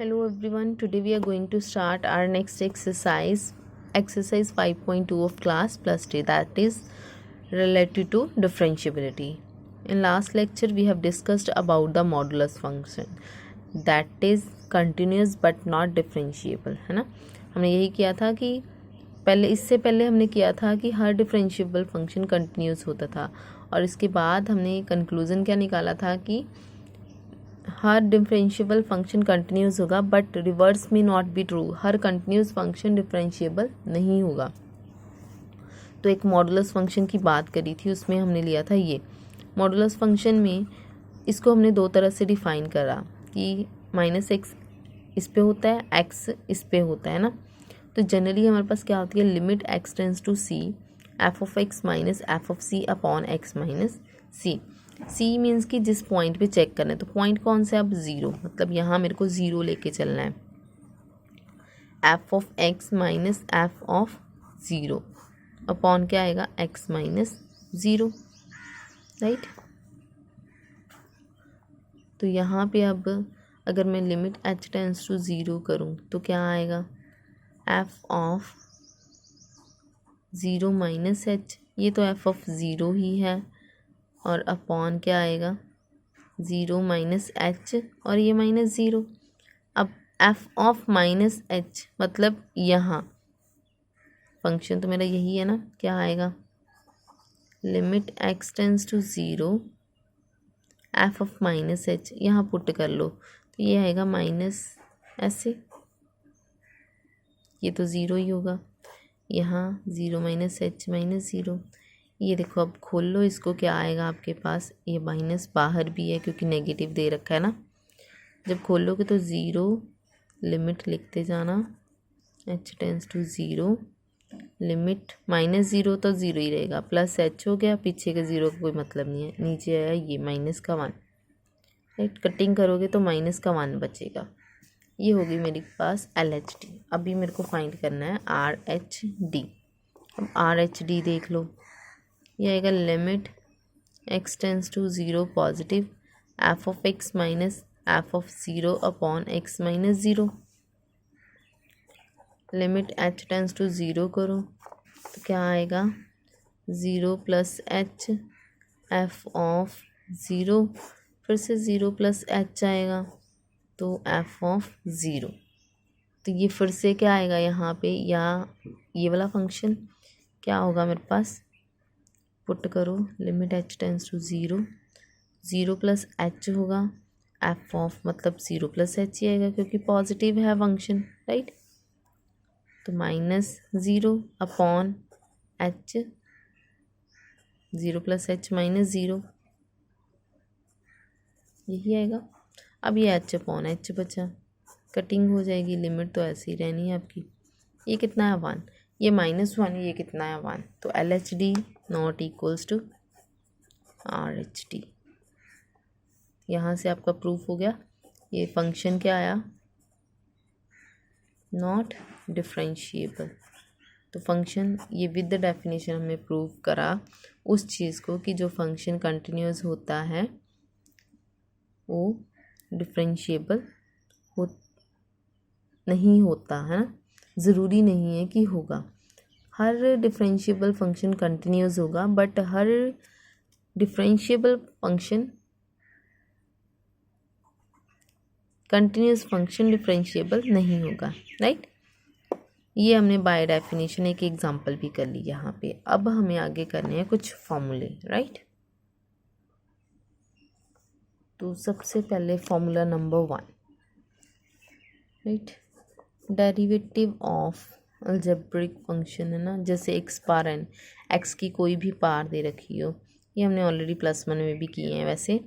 Hello everyone, today we are going to start our next exercise 5.2 of class plus 3, that is related to differentiability. In last lecture we have discussed about the modulus function, that is continuous but not differentiable, है ना। हमने यही किया था कि इससे पहले हमने किया था कि हर डिफरेंशिएबल फंक्शन कंटिन्यूस होता था, और इसके बाद हमने कंक्लूज़न क्या निकाला था कि हर डिफरेंशिएबल फंक्शन कंटिन्यूस होगा बट रिवर्स में not be true, her continuous function differentiable नहीं होगा। तो एक मॉडुलस फंक्शन की बात करी थी, उसमें हमने लिया था ये मॉडुलस फंक्शन में इसको हमने दो तरह से डिफ़ाइन करा कि -x इस पे होता है, x इस पे होता है ना। तो जनरली हमारे पास क्या होती है, limit x tends to c f(x minus f(c) upon x minus c। C means कि जिस पॉइंट पे चेक करना है, तो पॉइंट कौन सा है, अब ज़ीरो, मतलब यहाँ मेरे को ज़ीरो लेके चलना है। f(x माइनस f(0) अपॉन क्या आएगा, x माइनस 0, राइट। तो यहाँ पे अब अगर मैं लिमिट h टेंड्स टू 0 करूँ तो क्या आएगा, f(0 माइनस h), ये तो f(0) ही है, और अपॉन क्या आएगा, 0 माइनस h, और ये माइनस 0। अब f(-h) मतलब यहाँ फंक्शन तो मेरा यही है ना, क्या आएगा, limit x tends to 0 f(-h), यहाँ पुट कर लो तो ये आएगा माइनस ऐसे, ये तो 0 ही होगा, यहाँ 0 माइनस h माइनस 0। ये देखो अब खोल लो इसको, क्या आएगा आपके पास, ये माइनस बाहर भी है क्योंकि नेगेटिव दे रखा है ना। जब खोलोगे तो 0, लिमिट लिखते जाना, h टेंड्स टू 0, लिमिट -0 तो 0 ही रहेगा, प्लस h हो गया, पीछे के 0 का कोई मतलब नहीं है, नीचे आया ये -1, राइट। कटिंग करोगे तो -1 बचेगा। ये होगी मेरे पास LHD। अभी मेरे को फाइंड करना है RHD। अब RHD देख लो, ये आएगा limit x tends to 0 positive f(x minus f(0) upon x minus 0। Limit h tends to 0 करो तो क्या आएगा, 0 प्लस h f(0), फिर से 0 प्लस h आएगा तो f(0). तो ये फिर से क्या आएगा यहाँ पे, या ये वाला फंक्शन क्या होगा मेरे पास, पुट करो, limit h tends to 0, 0 plus h होगा, मतलब 0 प्लस h ही आएगा क्योंकि पॉजिटिव है फंक्शन, राइट। तो -0 अपॉन h, 0 प्लस h -0, यही आएगा। अब ये h अपॉन h बचा, कटिंग हो जाएगी, लिमिट तो ऐसे ही रहनी है आपकी। ये कितना है, 1, ये -1, ये कितना है, 1। तो LHD not equals to RHD। यहाँ से आपका प्रूफ हो गया, ये फंक्शन क्या आया, नॉट डिफरेंशिएबल। तो फंक्शन ये विद द डेफिनेशन हमने प्रूव करा उस चीज़ को कि जो फंक्शन कंटिन्यूस होता है वो डिफरेंशिएबल नहीं होता है ना, ज़रूरी नहीं है कि होगा। हर डिफरेंशिएबल फंक्शन कंटिन्यूस होगा but her differentiable function continuous function differentiable नहीं होगा, राइट। ये हमने बाय डेफिनेशन एक एग्जांपल भी कर ली यहाँ पे। अब हमें आगे करने हैं कुछ फॉर्मूले, राइट। तो सबसे पहले formula number 1, right, derivative of algebraic function है ना, जैसे x बार n, x की कोई भी पार दे रखी हो, ये हमने ऑलरेडी +1 में भी किए हैं वैसे।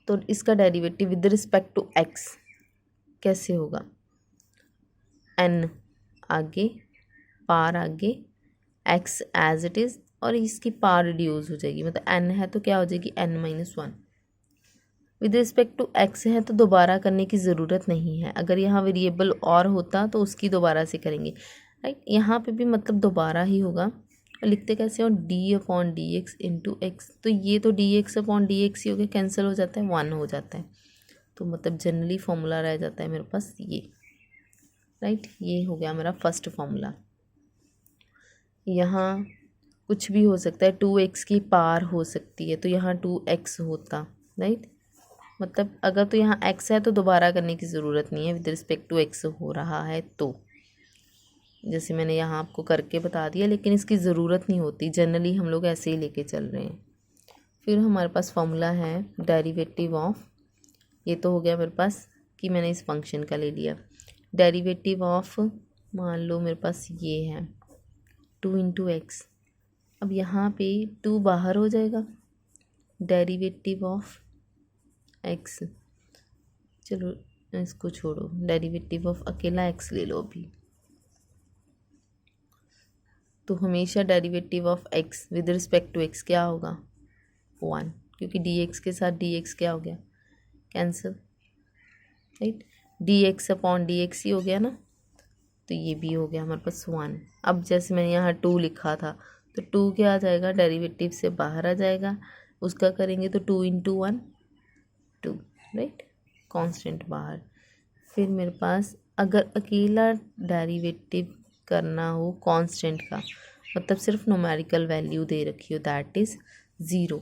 तो इसका derivative with respect to x कैसे होगा, n आगे, पार आगे, x एज इट इज़, और इसकी पार रिड्यूस हो जाएगी, मतलब n है तो क्या हो जाएगी, n-1। With respect to x है तो दोबारा करने की ज़रूरत नहीं है, अगर यहाँ वेरिएबल और होता तो उसकी दोबारा से करेंगे, राइट। यहाँ पे भी मतलब दोबारा ही होगा। लिखते कैसे हो, d/dx इंटू एक्स, तो ये तो dx/dx ही हो गया, कैंसिल हो जाता है, 1 हो जाता है। तो मतलब जनरली फॉर्मूला रह जाता है मेरे पास ये, राइट। ये हो गया मेरा फर्स्ट फॉर्मूला। यहाँ कुछ भी हो सकता है, 2x की पावर हो सकती है, तो यहाँ 2x होता, राइट। मतलब अगर तो यहाँ x है तो दोबारा करने की ज़रूरत नहीं है, विद रिस्पेक्ट टू x हो रहा है तो, जैसे मैंने यहाँ आपको करके बता दिया, लेकिन इसकी ज़रूरत नहीं होती, जनरली हम लोग ऐसे ही लेके चल रहे हैं। फिर हमारे पास फॉर्मूला है डेरिवेटिव ऑफ, ये तो हो गया मेरे पास कि मैंने इस फंक्शन का ले लिया। डेरिवेटिव ऑफ, मान लो मेरे पास ये है 2 इंटू एक्स, अब यहाँ पे 2 बाहर हो जाएगा, डेरिवेटिव ऑफ एक्स, चलो इसको छोड़ो, डेरिवेटिव ऑफ अकेला एक्स ले लो अभी। तो हमेशा derivative of x with respect to x क्या होगा 1, क्योंकि डी एक्स के साथ डी एक्स क्या हो गया cancel, right. D X upon D X ही हो गया ना, तो ये भी हो गया हमारे पास 1। अब जैसे मैंने यहाँ 2 लिखा था तो 2 क्या आ जाएगा, डेरिवेटिव से बाहर आ जाएगा, उसका करेंगे तो 2 इंटू 1 2, राइट, कांस्टेंट बाहर। फिर मेरे पास अगर अकेला डेरिवेटिव करना हो कांस्टेंट का, मतलब सिर्फ न्यूमेरिकल वैल्यू दे रखी हो, दैट इज़ 0,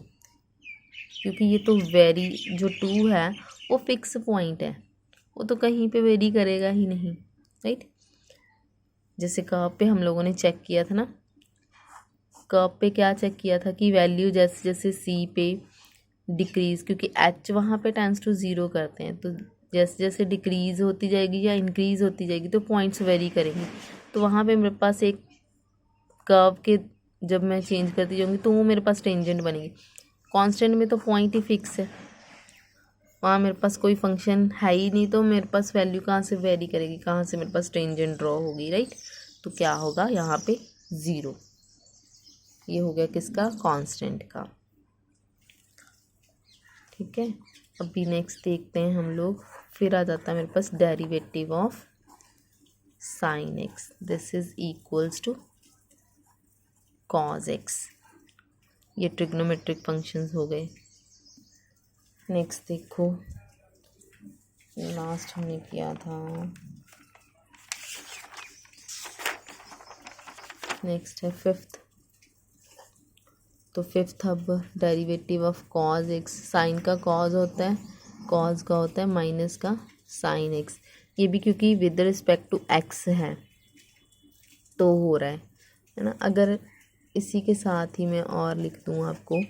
क्योंकि ये तो वेरी जो 2 है वो फिक्स पॉइंट है, वो तो कहीं पे वेरी करेगा ही नहीं, राइट। जैसे कर्व पे हम लोगों ने चेक किया था ना, कर्व पे क्या चेक किया था कि वैल्यू जैसे जैसे सी पे डिक्रीज़, क्योंकि एच वहाँ पे टेंड्स टू 0 करते हैं, तो जैसे जैसे डिक्रीज़ होती जाएगी या इंक्रीज़ होती जाएगी तो पॉइंट्स वेरी करेंगे। तो वहाँ पे मेरे पास एक कर्व के जब मैं चेंज करती जाऊँगी तो वो मेरे पास टेंजेंट बनेगी। कांस्टेंट में तो पॉइंट ही फिक्स है, वहाँ मेरे पास कोई फंक्शन है ही नहीं, तो मेरे पास वैल्यू कहाँ से वेरी करेगी, कहाँ से मेरे पास टेंजेंट ड्रॉ होगी, राइट। तो क्या होगा यहाँ पे 0, ये हो गया किसका कांस्टेंट का, ठीक है। अभी नेक्स्ट देखते हैं हम लोग, फिर आ जाता है मेरे पास derivative of sine x, this is equals to cos x, ये ट्रिग्नोमेट्रिक फंक्शंस हो गए। नेक्स्ट देखो, लास्ट हमने किया था, नेक्स्ट है फिफ्थ। तो फिफ्थ अब derivative of cos x, sine का कॉज होता है, कॉज का होता है माइनस का साइन एक्स, ये भी क्योंकि विद रिस्पेक्ट टू एक्स है तो हो रहा है ना। अगर इसी के साथ ही मैं और लिख दूँ आपको,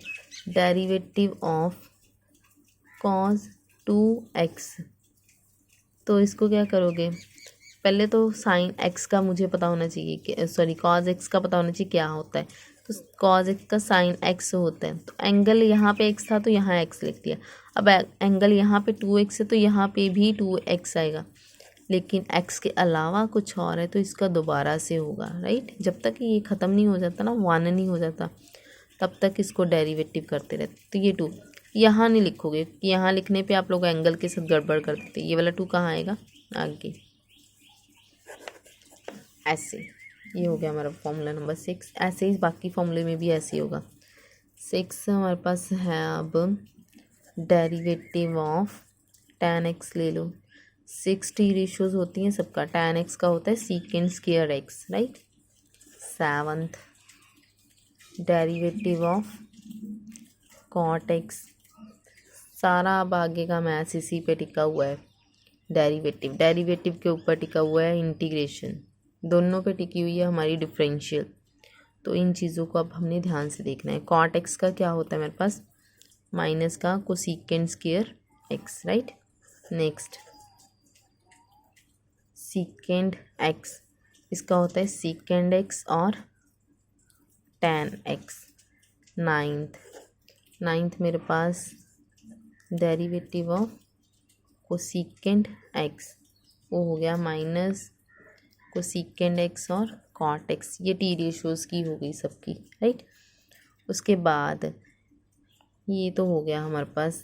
डेरिवेटिव ऑफ कॉज 2x, तो इसको क्या करोगे, पहले तो साइन एक्स का मुझे पता होना चाहिए कि सॉरी कॉज एक्स का पता होना चाहिए क्या होता है, तो कॉज एक्स का साइन एक्स होता है, तो एंगल यहाँ पे एक्स था तो यहाँ एक्स लिख दिया। अब एंगल यहाँ पे 2x है तो यहाँ पे भी 2x आएगा, लेकिन x के अलावा कुछ और है तो इसका दोबारा से होगा, राइट। जब तक ये ख़त्म नहीं हो जाता ना, 1 नहीं हो जाता, तब तक इसको डेरिवेटिव करते रहते। तो ये 2 यहाँ नहीं लिखोगे, यहाँ लिखने पे आप लोग एंगल के साथ गड़बड़ कर देते, ये वाला 2 कहाँ आएगा आगे, ऐसे। ये हो गया हमारा फॉर्मूला नंबर 6। ऐसे ही बाकी फॉर्मूले में भी ऐसे ही होगा। 6 हमारे पास है अब डेरिवेटिव ऑफ tan x ले लो, 6 t रेशियोज होती हैं सबका, tan x का होता है secant square x, right. 7th derivative of cot x, सारा अब आगे का मैथ्स इसी पे टिका हुआ है, डेरिवेटिव के ऊपर टिका हुआ है इंटीग्रेशन, दोनों पे टिकी हुई है हमारी डिफरेंशियल। तो इन चीज़ों को अब हमने ध्यान से देखना है। cot x का क्या होता है मेरे पास, माइनस का cosecant square x, right. Next सीकेंड x, इसका होता है सीकेंड x और tan x। नाइन्थ मेरे पास डेरिवेटिव ऑफ कोसेकेंड x, वो हो गया माइनस कोसेकेंड x और cot x, ये टी रेशियोज की हो गई सबकी, राइट। उसके बाद ये तो हो गया हमारे पास।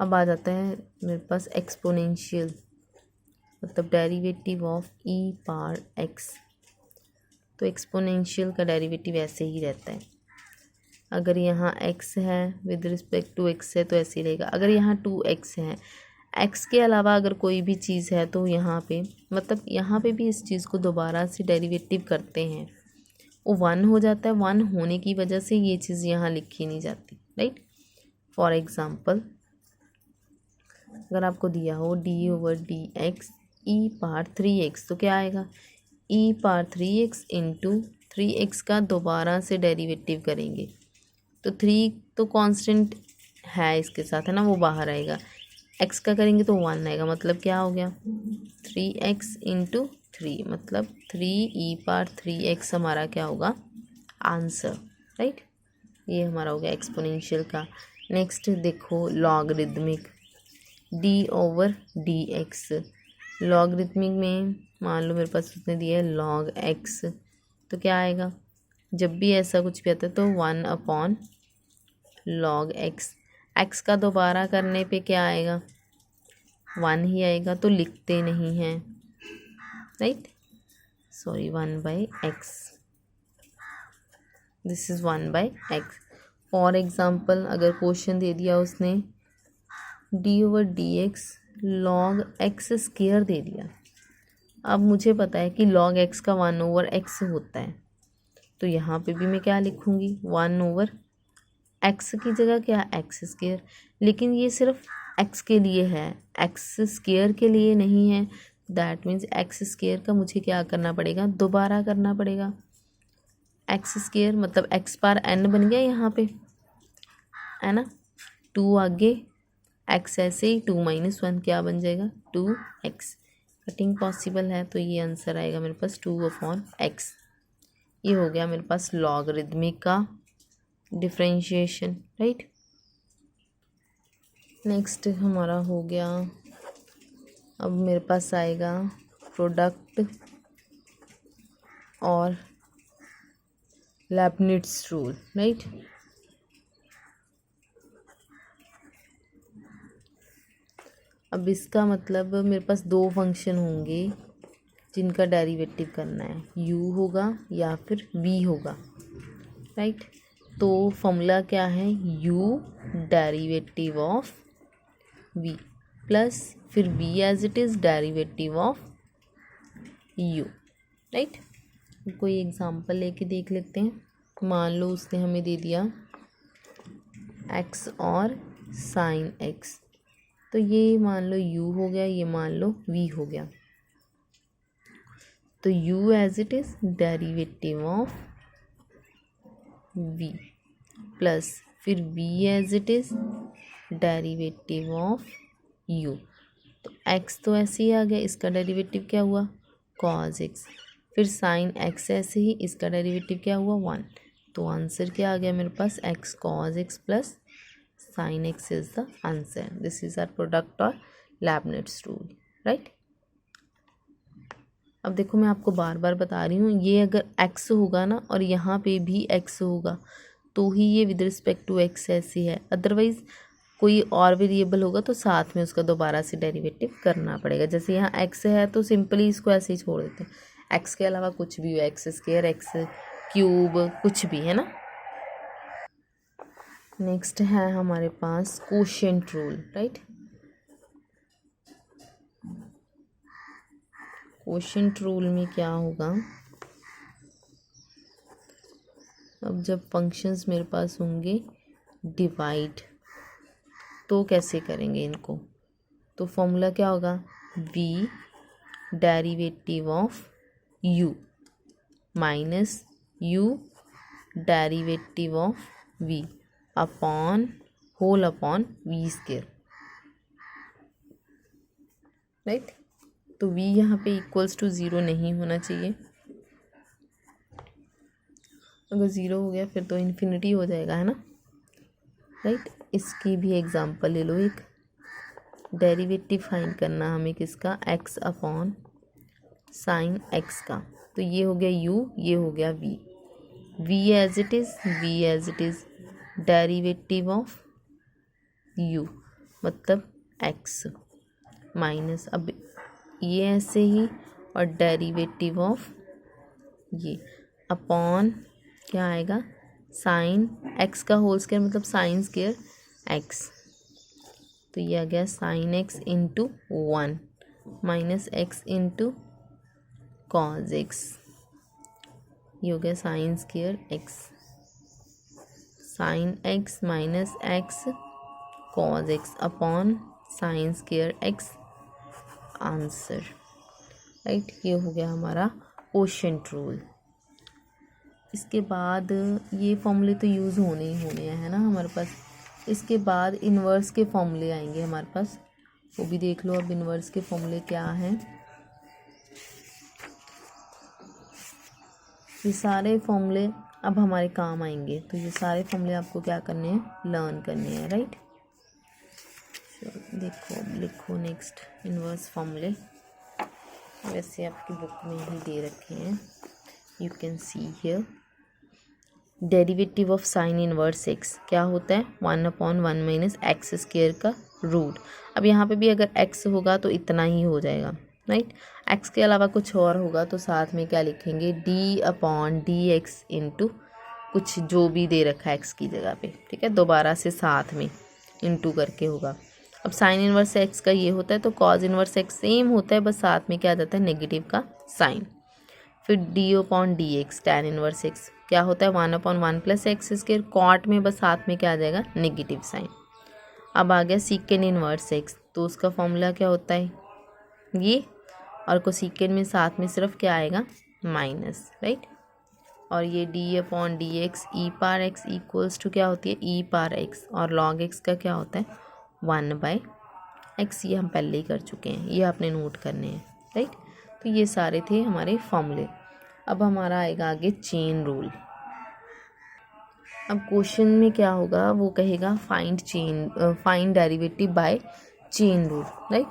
अब आ जाता है मेरे पास एक्सपोनेंशियल, मतलब derivative of e power x। तो एक्सपोनेंशियल का डेरिवेटिव ऐसे ही रहता है, अगर यहाँ x है विद रिस्पेक्ट टू x है तो ऐसे ही रहेगा, अगर यहाँ 2x है एक्स के अलावा अगर कोई भी चीज़ है तो यहाँ पे मतलब यहाँ पे भी इस चीज़ को दोबारा से डेरिवेटिव करते हैं, वो 1 हो जाता है। 1 होने की वजह से ये चीज़ यहाँ लिखी नहीं जाती, राइट। फॉर एग्ज़ाम्पल अगर आपको दिया हो d/dx e⁻3x तो क्या आएगा, e⁻3x इंटू 3x का दोबारा से डेरिवेटिव करेंगे तो 3 तो कांस्टेंट है इसके साथ, है ना, वो बाहर आएगा। x का करेंगे तो 1 आएगा, मतलब क्या हो गया 3x इंटू 3, मतलब 3e⁻3x हमारा क्या होगा आंसर, राइट। ये हमारा हो गया एक्सपोनेंशियल का। नेक्स्ट देखो लॉगरिदमिक d/dx। लॉगरिदमिक में मान लो मेरे पास उसने दिया है log x, तो क्या आएगा, जब भी ऐसा कुछ भी आता है तो 1/log x। x का दोबारा करने पे क्या आएगा 1 ही आएगा, तो लिखते नहीं हैं, right. Sorry 1/x, this is 1/x। For example अगर क्वेश्चन दे दिया उसने d/dx log x² दे दिया। अब मुझे पता है कि log x का 1/x होता है, तो यहाँ पे भी मैं क्या लिखूँगी 1/x की जगह क्या x², लेकिन ये सिर्फ x के लिए है, x² के लिए नहीं है। दैट मीन्स x² का मुझे क्या करना पड़ेगा, दोबारा करना पड़ेगा। x² मतलब x⁻n बन गया यहाँ पे, है ना, 2 आगे x ऐसे ही 2 - 1 क्या बन जाएगा 2x। कटिंग पॉसिबल है तो ये आंसर आएगा मेरे पास 2/x। ये हो गया मेरे पास लॉगरिदमिक का डिफरेंशिएशन, राइट। नेक्स्ट हमारा हो गया, अब मेरे पास आएगा प्रोडक्ट और लेबनिट्ज़ रूल, राइट। अब इसका मतलब मेरे पास 2 फंक्शन होंगे जिनका डेरिवेटिव करना है, u होगा या फिर v होगा, राइट। तो फॉर्मूला क्या है, u derivative of v plus फिर v as it is derivative of u, right. कोई एग्जांपल लेके देख लेते हैं। मान लो उसने हमें दे दिया x और साइन x, तो ये मान लो u हो गया, ये मान लो v हो गया। तो u as it is derivative of v plus फिर v as it is derivative of u। तो x तो ऐसे ही आ गया, इसका डेरिवेटिव क्या हुआ cos x, फिर साइन x ऐसे ही, इसका डेरिवेटिव क्या हुआ 1। तो आंसर क्या आ गया मेरे पास x cos x plus sine x is the answer. This is our product और लेबनिट्ज़ रूल, राइट। अब देखो मैं आपको बार बार बता रही हूँ, ये अगर x होगा ना और यहाँ पे भी x होगा तो ही ये विद रिस्पेक्ट टू x ऐसी है, अदरवाइज़ कोई और वेरिएबल होगा तो साथ में उसका दोबारा से डेरिवेटिव करना पड़ेगा। जैसे यहाँ x है तो सिंपली इसको ऐसे ही छोड़ देते हैं, x के अलावा कुछ भी हो, x² x³ कुछ भी, है ना। नेक्स्ट है हमारे पास quotient rule, right. Quotient rule में क्या होगा, अब जब फंक्शंस मेरे पास होंगे डिवाइड तो कैसे करेंगे इनको, तो फॉर्मूला क्या होगा v derivative of u minus u derivative of v upon whole upon v², right. तो v यहाँ पे इक्वल्स टू 0 नहीं होना चाहिए, अगर 0 हो गया फिर तो इन्फिनिटी हो जाएगा, है ना, राइट। इसकी भी एग्जांपल ले लो, एक डेरिवेटिव फाइंड करना हमें किसका x अपॉन साइन x का, तो ये हो गया u, ये हो गया v as it is derivative of u मतलब x माइनस, अब ये ऐसे ही और डेरिवेटिव ऑफ ये अपॉन क्या आएगा साइन x का होल स्क्वायर मतलब साइन स्क्वायर x, तो ये आ गया sine x into 1 minus x into cos x, ये हो गया sine square x, sine x minus x cos x upon sine square x answer, right. ये हो गया हमारा क्वोशिएंट रूल। इसके बाद ये फॉर्मूले तो यूज़ होने ही होने हैं ना हमारे पास। इसके बाद इन्वर्स के फॉर्मूले आएंगे हमारे पास, वो भी देख लो। अब इन्वर्स के फॉर्मूले क्या हैं, ये सारे फॉर्मूले अब हमारे काम आएंगे। तो ये सारे फॉर्मूले आपको क्या करने हैं, लर्न करने हैं, राइट। देखो अब लिखो नेक्स्ट इन्वर्स फॉर्मूले, वैसे आपकी बुक में ही दे रखे हैं, you can see here. Derivative of sine inverse x क्या होता है, 1/1 माइनस एक्स स्क्वायर का रूट। अब यहाँ पे भी अगर एक्स होगा तो इतना ही हो जाएगा, राइट। एक्स के अलावा कुछ और होगा तो साथ में क्या लिखेंगे, d/dx इंटू कुछ जो भी दे रखा है एक्स की जगह पे, ठीक है। दोबारा से साथ में इंटू करके होगा। अब साइन इनवर्स एक्स का ये होता है तो कॉज इनवर्स एक्स सेम होता है, बस साथ में क्या आ जाता है, नेगेटिव का साइन। फिर d/dx टैन इनवर्स एक्स क्या होता है, 1/1 प्लस एक्स स्क्वायर, कॉट में बस साथ में क्या आ जाएगा, नेगेटिव साइन। अब आ गया सीकेंड इनवर्स एक्स, तो उसका फॉर्मूला क्या होता है ये, और कोसेकेंड में साथ में सिर्फ क्या आएगा, माइनस, राइट। और ये d/dx ई पार एक्स इक्वल्स टू क्या होती है, ई पार एक्स, और लॉग एक्स का क्या होता है, 1/x। ये हम पहले ही कर चुके हैं, ये आपने नोट करने हैं, राइट। तो ये सारे थे हमारे फॉर्मूले। अब हमारा आएगा आगे चेन रूल। अब क्वेश्चन में क्या होगा, वो कहेगा find derivative by chain rule, right.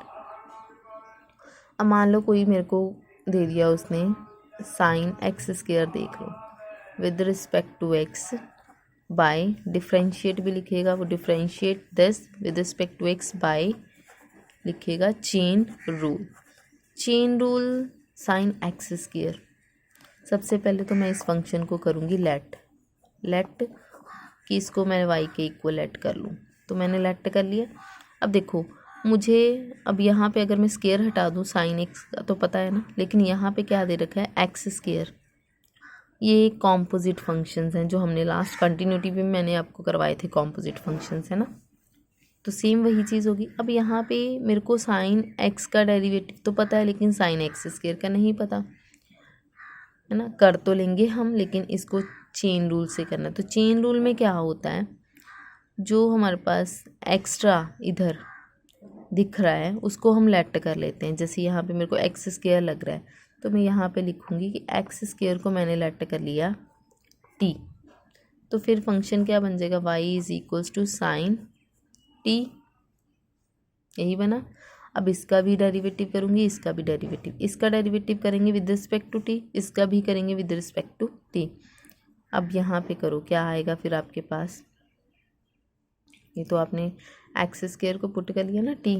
अब मान लो कोई मेरे को दे दिया उसने साइन एक्स स्क्वायर, देख लो, with respect to x by, differentiate भी लिखेगा वो, differentiate this with respect to x by लिखेगा chain rule. Chain rule sine x square, सबसे पहले तो मैं इस फंक्शन को करूँगी लेट कि इसको मैं वाई के इक्वल लेट कर लूँ, तो मैंने लेट कर लिया। अब देखो मुझे, अब यहाँ पे अगर मैं स्क्वायर हटा दूँ साइन एक्स का तो पता है ना, लेकिन यहाँ पे क्या दे रखा है, एक्स स्क्वायर। ये कॉम्पोजिट फंक्शंस हैं जो हमने लास्ट कंटिन्यूटी में मैंने आपको करवाए थे, कॉम्पोजिट फंक्शंस है ना, तो सेम वही चीज़ होगी। अब यहाँ पे मेरे को साइन एक्स का डेरिवेटिव तो पता है, लेकिन साइन एक्स स्क्वायर का नहीं पता है ना। कर तो लेंगे हम, लेकिन इसको चेन रूल से करना। तो चेन रूल में क्या होता है, जो हमारे पास एक्स्ट्रा इधर दिख रहा है उसको हम लेट कर लेते हैं। जैसे यहाँ पे मेरे को एक्स स्क्वायर लग रहा है, तो मैं यहाँ पे लिखूँगी कि एक्स स्क्वायर को मैंने लेट कर लिया टी, तो फिर फंक्शन क्या बन जाएगा, y is equals to sine t, यही बना। अब इसका भी डेरिवेटिव करूँगी, इसका भी डेरिवेटिव, इसका डेरिवेटिव करेंगे विद रिस्पेक्ट टू टी, इसका भी करेंगे विद रिस्पेक्ट टू टी। अब यहाँ पे करो, क्या आएगा फिर आपके पास, ये तो आपने एक्स स्क्वायर को पुट कर लिया ना टी,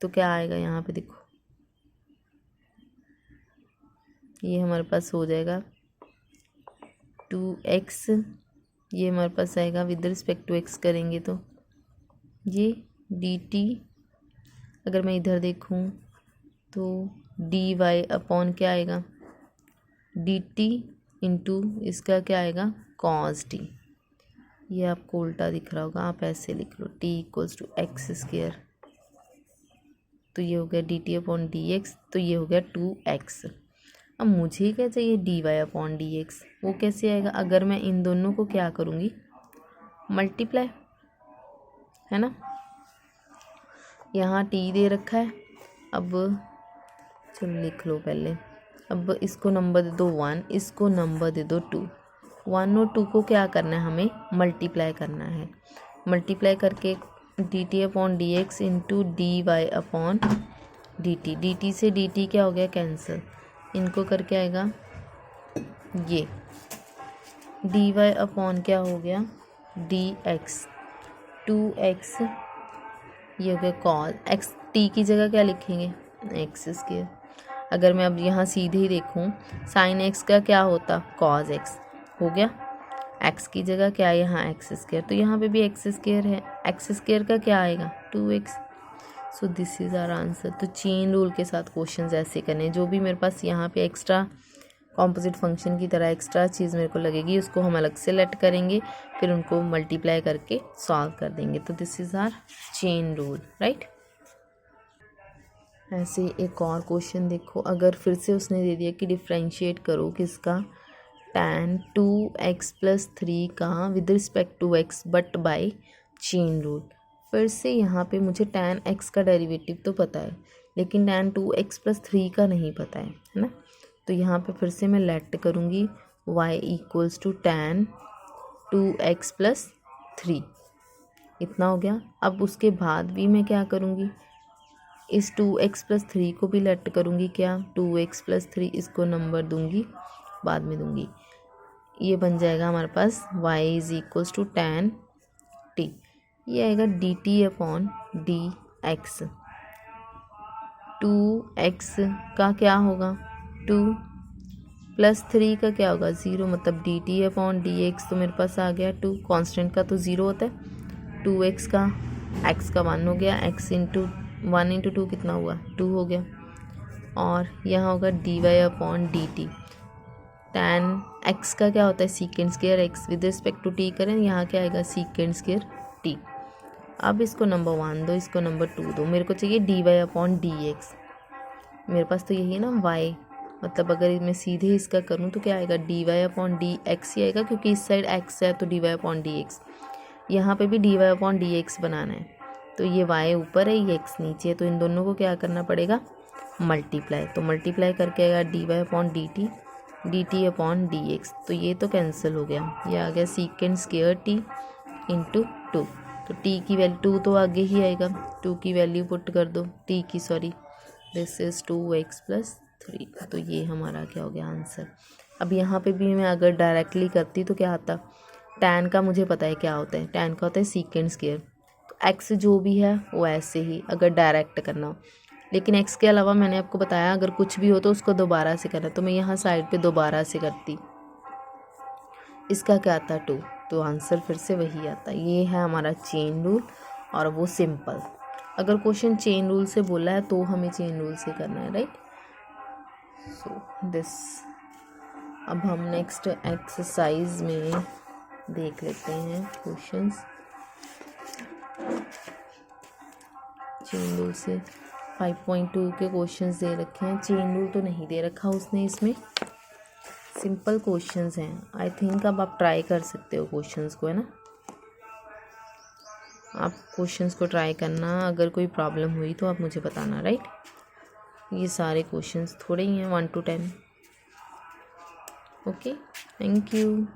तो क्या आएगा यहाँ पे देखो, ये हमारे पास हो जाएगा 2x, ये हमारे पास आएगा विद रिस्पेक्ट टू एक्स करेंगे तो ये dt, अगर मैं इधर देखूँ तो dy अपॉन क्या आएगा, dt इंटू इसका क्या आएगा, cos t। ये आपको उल्टा दिख रहा होगा, आप ऐसे लिख लो, t equals to x square, तो ये हो गया dt अपॉन dx, तो ये हो गया 2x। अब मुझे क्या चाहिए, dy अपॉन dx, वो कैसे आएगा, अगर मैं इन दोनों को क्या करूँगी, मल्टीप्लाई, है ना। यहाँ t दे रखा है, अब चलो लिख लो पहले, अब इसको नंबर दे दो 1, इसको नंबर दे दो 2। 1 और 2 को क्या करना है, हमें मल्टीप्लाई करना है। मल्टीप्लाई करके dt upon D x into d y upon d t, d t से डी टी क्या हो गया, कैंसिल, इनको करके आएगा ये डी वाई अपॉन क्या हो गया, डी एक्स, 2x, ये हो गया कॉस एक्स, टी की जगह क्या लिखेंगे, एक्स स्क्वायर। अगर मैं अब यहाँ सीधे ही देखूँ, साइन एक्स का क्या होता, कॉस एक्स हो गया, एक्स की जगह क्या है यहाँ एक्स स्क्वायर, तो यहाँ पे भी एक्स स्क्वायर है, एक्स स्क्वायर का क्या आएगा 2x। So this is our answer. तो चेन रूल के साथ क्वेश्चंस ऐसे करने, जो भी मेरे पास यहाँ पे एक्स्ट्रा कॉम्पोजिट फंक्शन की तरह एक्स्ट्रा चीज़ मेरे को लगेगी उसको हम अलग से लेट करेंगे, फिर उनको मल्टीप्लाई करके सॉल्व कर देंगे। तो this is our chain rule, right. ऐसे एक और क्वेश्चन देखो, अगर फिर से उसने दे दिया कि डिफ्रेंशिएट करो किसका, tan 2x + 3 का with respect to x but by chain rule. फिर से यहाँ पे मुझे tan x का डेरिवेटिव तो पता है, लेकिन tan 2x + 3 का नहीं पता है ना। तो यहाँ पे फिर से मैं लेट करूँगी y = tan 2x + 3, इतना हो गया। अब उसके बाद भी मैं क्या करूँगी, इस 2x + 3 को भी लेट करूँगी, क्या 2x + 3, इसको नंबर दूँगी बाद में दूँगी। ये बन जाएगा हमारे पास y = tan t, ये आएगा dt/dx। 2x का क्या होगा 2 + 3 का क्या होगा 0, मतलब dt/dx तो मेरे पास आ गया 2, कांस्टेंट का तो 0 होता है। 2x का x का 1 हो गया, x × 1 × 2 कितना हुआ 2 हो गया। और यहाँ होगा dy/dt। tan x का क्या होता है secant square x, with respect to t करें, यहाँ क्या आएगा सीकेंड स्क्वायर t। अब इसको नंबर 1 दो, इसको नंबर 2 दो, मेरे को चाहिए dy/dx। मेरे पास तो यही है ना y, मतलब अगर मैं सीधे इसका करूँ तो क्या आएगा dy/dx ही आएगा, क्योंकि इस साइड x है तो dy/dx। यहाँ पे भी dy/dx बनाना है, तो ये y ऊपर है ये x नीचे है, तो इन दोनों को क्या करना पड़ेगा मल्टीप्लाई। तो मल्टीप्लाई करके आएगा dy/dt dt/dx, तो ये तो कैंसिल हो गया, ये आ गया सीकेंड स्क्वायर t × 2। तो t की वैल्यू 2 तो आगे ही आएगा, 2 की वैल्यू पुट कर दो, t की सॉरी, दिस इज़ 2x + 3। तो ये हमारा क्या हो गया आंसर। अब यहाँ पे भी मैं अगर डायरेक्टली करती तो क्या आता, tan का मुझे पता है क्या होता है, tan का होता है सीकेंड स्क्वायर, तो x जो भी है वो ऐसे ही अगर डायरेक्ट करना हो। लेकिन x के अलावा मैंने आपको बताया अगर कुछ भी हो तो उसको दोबारा से करना, तो मैं यहाँ साइड पे दोबारा से करती, इसका क्या आता 2, तो आंसर फिर से वही आता। ये है हमारा चेन रूल, और वो सिंपल। अगर क्वेश्चन चेन रूल से बोला है तो हमें चेन रूल से करना है, राइट। सो दिस, अब हम नेक्स्ट एक्सरसाइज में देख लेते हैं क्वेश्चंस। चेन रूल से 5.2 के क्वेश्चंस दे रखे हैं, चेन रूल तो नहीं दे रखा उसने इसमें, सिंपल क्वेश्चंस हैं। आई थिंक अब आप ट्राई कर सकते हो क्वेश्चंस को, है ना। आप क्वेश्चंस को ट्राई करना, अगर कोई प्रॉब्लम हुई तो आप मुझे बताना, राइट। ये सारे क्वेश्चंस थोड़े ही हैं 1 to 10। Okay, thank you.